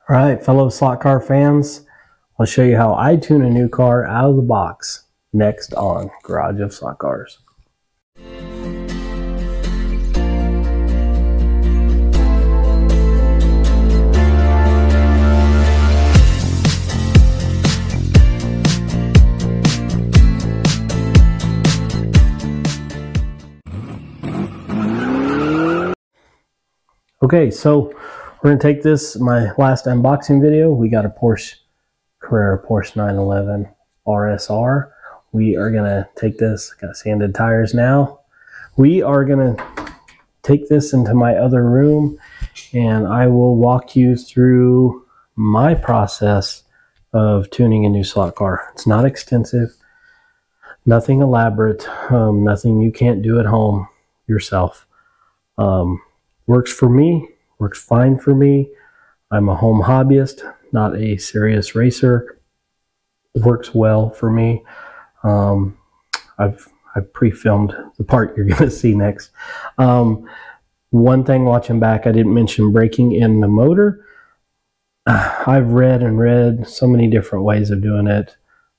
All right, fellow slot car fans, I'll show you how I tune a new car out of the box next on Garage of Slot Cars. Okay, so we're going to take this, my last unboxing video. We got a Porsche Carrera Porsche 911 RSR. We are going to take this, got sanded tires now. We are going to take this into my other room and I will walk you through my process of tuning a new slot car. It's not extensive, nothing elaborate, nothing you can't do at home yourself. Works for me, works fine for me. I'm a home hobbyist, not a serious racer. It works well for me. I've pre-filmed the part you're going to see next. One thing watching back, I didn't mention breaking in the motor. I've read so many different ways of doing it.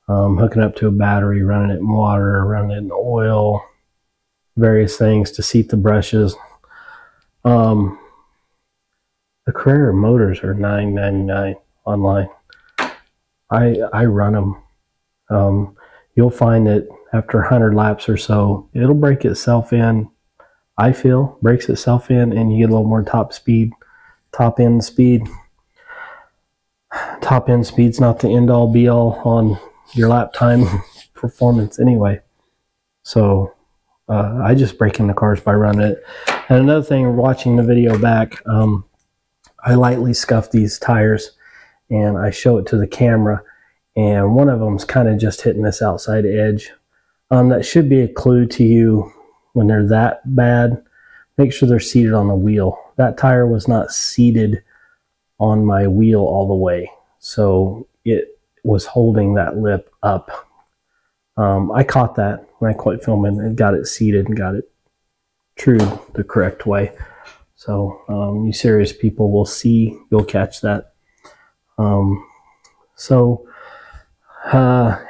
Hooking up to a battery, running it in water, running it in oil, various things to seat the brushes. The Carrera motors are $9.99 online. I run them. You'll find that after 100 laps or so, it'll break itself in. I feel breaks itself in, and you get a little more top end speed. Top end speed's not the end all be all on your lap time performance anyway. So I just break in the cars by running it. And another thing, watching the video back, I lightly scuff these tires and I show it to the camera, and one of them's kind of just hitting this outside edge. That should be a clue to you when they're that bad. Make sure they're seated on the wheel. That tire was not seated on my wheel all the way, so it was holding that lip up. I caught that when I quit filming and got it seated and got it trued the correct way. So you serious people will see, you'll catch that.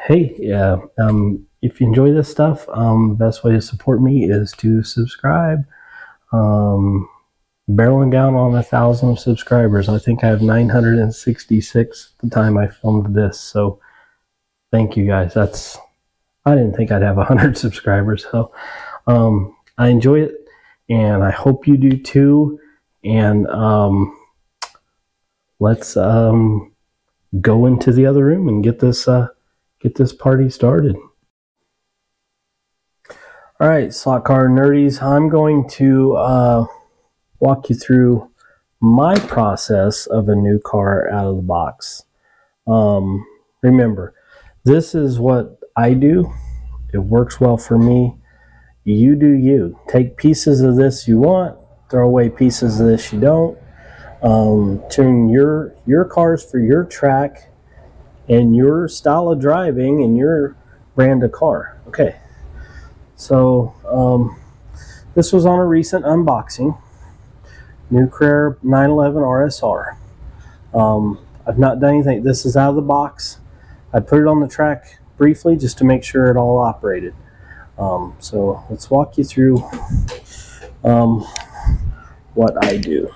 Hey, yeah, if you enjoy this stuff, best way to support me is to subscribe. Barreling down on 1,000 subscribers. I think I have 966 the time I filmed this. So thank you guys. I didn't think I'd have 100 subscribers. So I enjoy it, and I hope you do too. And let's go into the other room and get this party started. All right, slot car nerdies, I'm going to walk you through my process of a new car out of the box. Remember, this is what I do. It works well for me. You do you. Take pieces of this you want, throw away pieces of this you don't. Tune your cars for your track and your style of driving and your brand of car. Okay, so this was on a recent unboxing. New Carrera 911 RSR. I've not done anything. This is out of the box. I put it on the track briefly just to make sure it all operated. So let's walk you through what I do.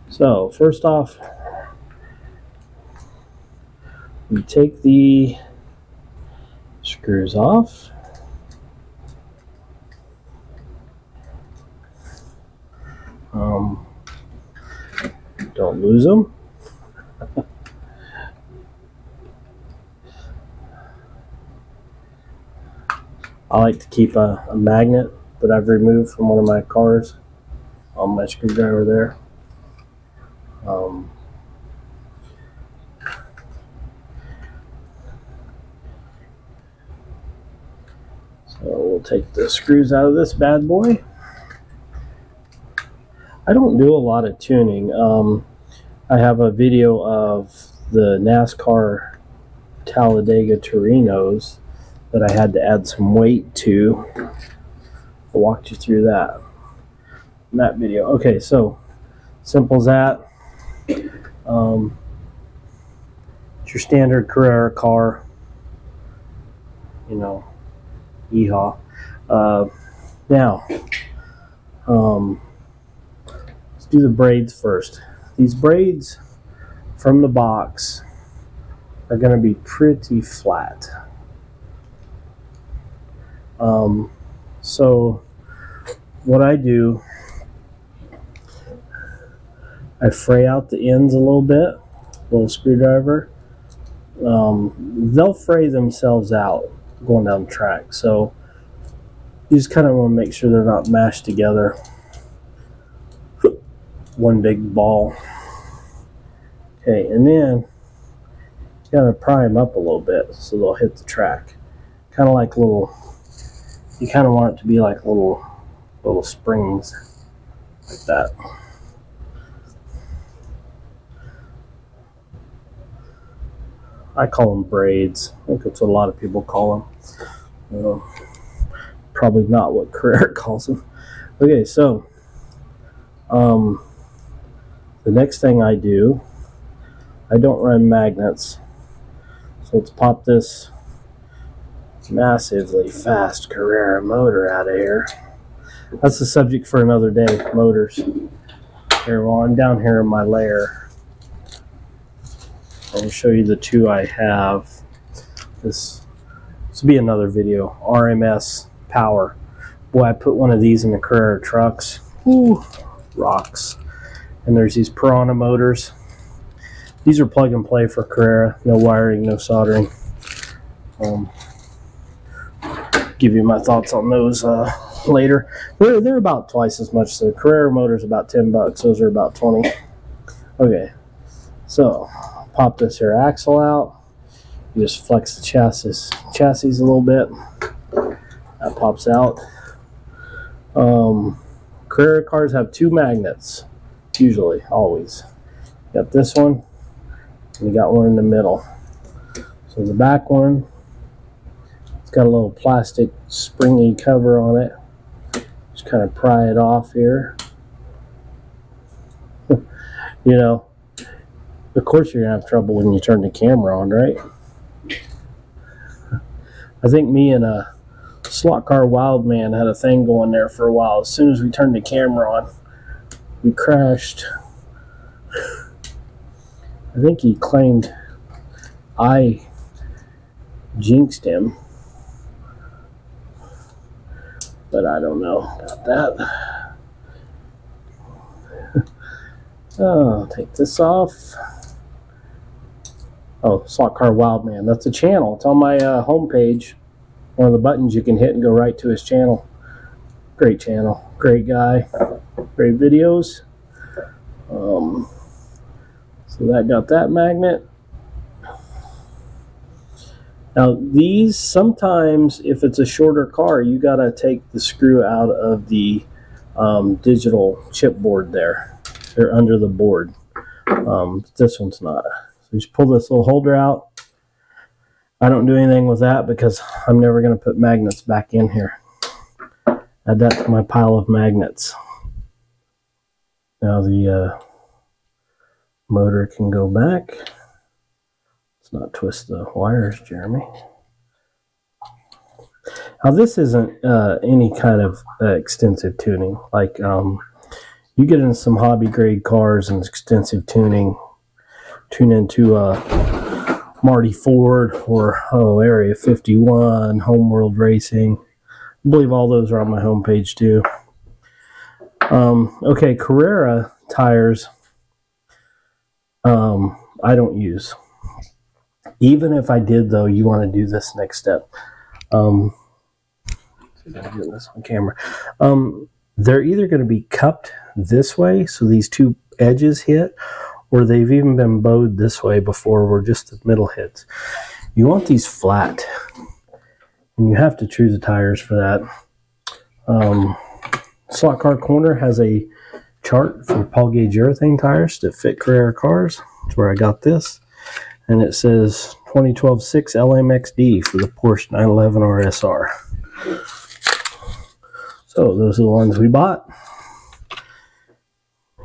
So first off, we take the screws off. Don't lose them. I like to keep a magnet that I've removed from one of my cars on my screwdriver there. So we'll take the screws out of this bad boy. I don't do a lot of tuning. I have a video of the NASCAR Talladega Torinos that I had to add some weight to. I walked you through that in that video. Okay, so simple as that. It's your standard Carrera car, you know, yeehaw. Now, let's do the braids first. These braids from the box are going to be pretty flat. So what I do, I fray out the ends a little bit, little screwdriver. They'll fray themselves out going down the track. So you just kind of want to make sure they're not mashed together. One big ball. Okay, and then you gotta pry them up a little bit so they'll hit the track. Kind of like little, you kind of want it to be like little springs like that. I call them braids. I think that's what a lot of people call them. Probably not what Carrera calls them. Okay, so the next thing I do, I don't run magnets. So let's pop this massively fast Carrera motor out of here. That's the subject for another day, motors. Here, while I'm down here in my lair, I'll show you the two I have. This will be another video. RMS power. Boy, I put one of these in the Carrera trucks. Ooh, rocks. And there's these Piranha motors. These are plug and play for Carrera. No wiring, no soldering. Give you my thoughts on those later. They're about twice as much. The Carrera motor's about 10 bucks. Those are about 20. Okay, so pop this here axle out. You just flex the chassis a little bit. That pops out. Carrera cars have two magnets, usually, always. You got this one, and you got one in the middle. So the back one, it's got a little plastic springy cover on it. Just kind of pry it off here. You know, of course you're gonna have trouble when you turn the camera on, right? I think me and a slotcar wild man had a thing going there for a while. As soon as we turned the camera on, we crashed. I think he claimed I jinxed him, but I don't know about that. Oh, take this off. Oh, slotcar wild man. That's a channel. It's on my homepage. One of the buttons you can hit and go right to his channel. Great channel. Great guy. Great videos. So that got that magnet. Now these, sometimes if it's a shorter car, you gotta take the screw out of the digital chipboard there. They're under the board. This one's not. So you just pull this little holder out. I don't do anything with that because I'm never gonna put magnets back in here. Add that to my pile of magnets. Now the motor can go back. Let's not twist the wires, Jeremy. Now this isn't any kind of extensive tuning. Like you get in some hobby grade cars and extensive tuning, tune into Marty Ford or Area 51, Homeworld Racing. I believe all those are on my homepage too. Okay, Carrera tires I don't use. Even if I did though, you want to do this next step. I gotta get this on camera. They're either going to be cupped this way, so these two edges hit, or they've even been bowed this way before where just the middle hits. You want these flat, and you have to choose the tires for that. Slot Car Corner has a chart for Paul Gauge urethane tires that fit Carrera cars. That's where I got this, and it says 2012 6 LMXD for the Porsche 911 RSR. So those are the ones we bought,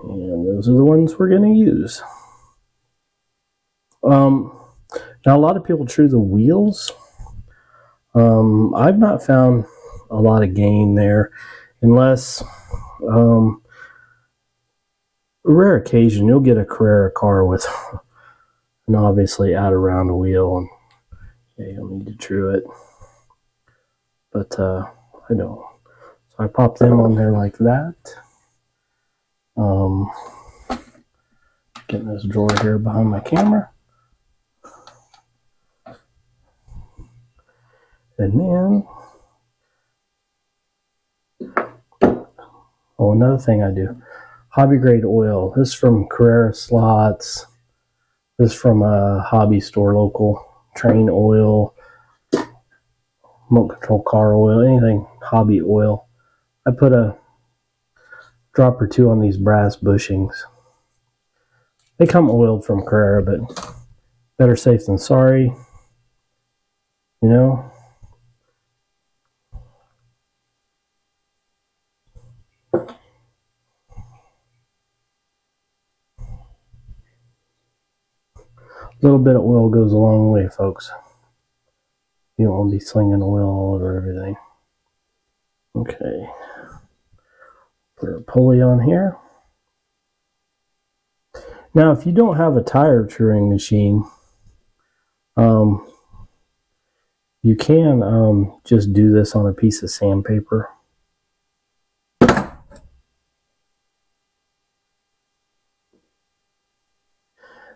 and those are the ones we're going to use. Now a lot of people true the wheels. I've not found a lot of gain there, unless a rare occasion you'll get a Carrera car with an obviously out around wheel, and yeah, you'll need to true it. But I don't. So I pop them on there like that. Getting this drawer here behind my camera. And then, oh, another thing I do, hobby grade oil. This is from Carrera Slots. This is from a hobby store local. Train oil, remote control car oil, anything hobby oil. I put a drop or two on these brass bushings. They come oiled from Carrera, but better safe than sorry, you know. A little bit of oil goes a long way, folks. You don't want to be slinging oil all over everything. Okay. Put a pulley on here. Now, if you don't have a tire truing machine, you can just do this on a piece of sandpaper.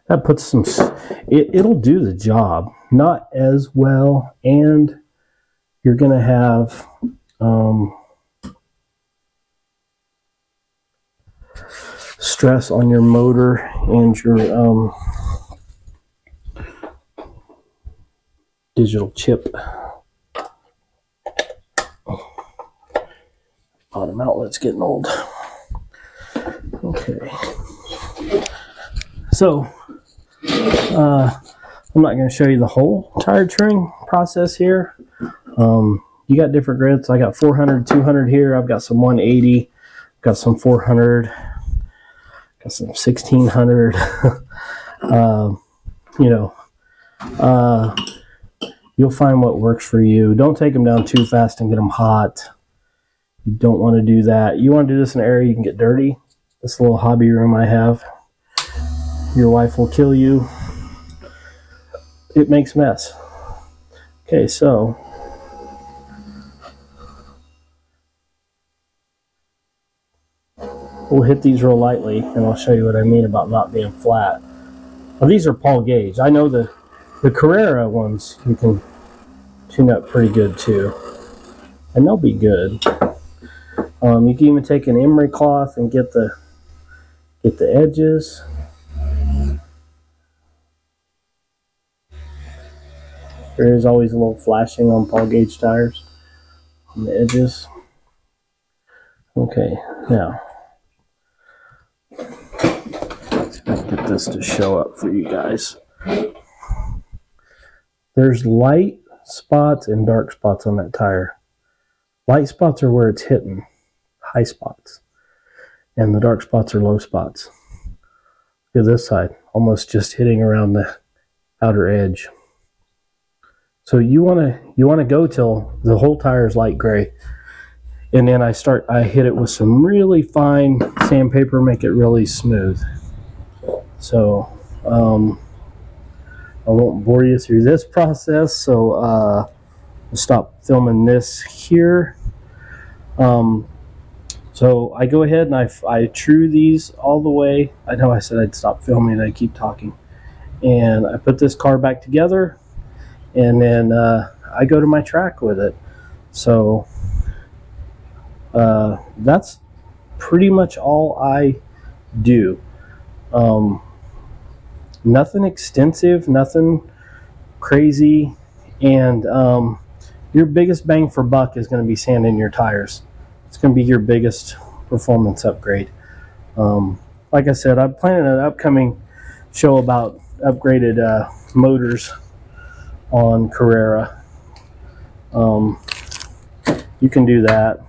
That puts some, it'll do the job. Not as well, and you're going to have stress on your motor and your digital chip. Bottom outlet's getting old. Okay. So, I'm not going to show you the whole tire truing process here. You got different grits. I got 400, 200 here. I've got some 180. Got some 400. Got some 1600. You know, you'll find what works for you. Don't take them down too fast and get them hot. You don't want to do that. You want to do this in an area you can get dirty. This little hobby room I have. Your wife will kill you. It makes mess. Okay, so we'll hit these real lightly, and I'll show you what I mean about not being flat. Now, these are Paul gauge. I know the Carrera ones you can tune up pretty good too, and they'll be good. You can even take an emery cloth and get the edges. There is always a little flashing on Paul gauge tires on the edges. Okay, now let's get this to show up for you guys. There's light spots and dark spots on that tire. Light spots are where it's hitting, high spots, and the dark spots are low spots. Look at this side, almost just hitting around the outer edge. So you want to go till the whole tire is light gray, and then I hit it with some really fine sandpaper, make it really smooth. So I won't bore you through this process. So I'll stop filming this here. So I go ahead and I true these all the way. I know I said I'd stop filming and I keep talking, and I put this car back together. And then I go to my track with it. So that's pretty much all I do. Nothing extensive, nothing crazy. And your biggest bang for buck is going to be sanding your tires. It's going to be your biggest performance upgrade. Like I said, I'm planning an upcoming show about upgraded motors on Carrera. You can do that.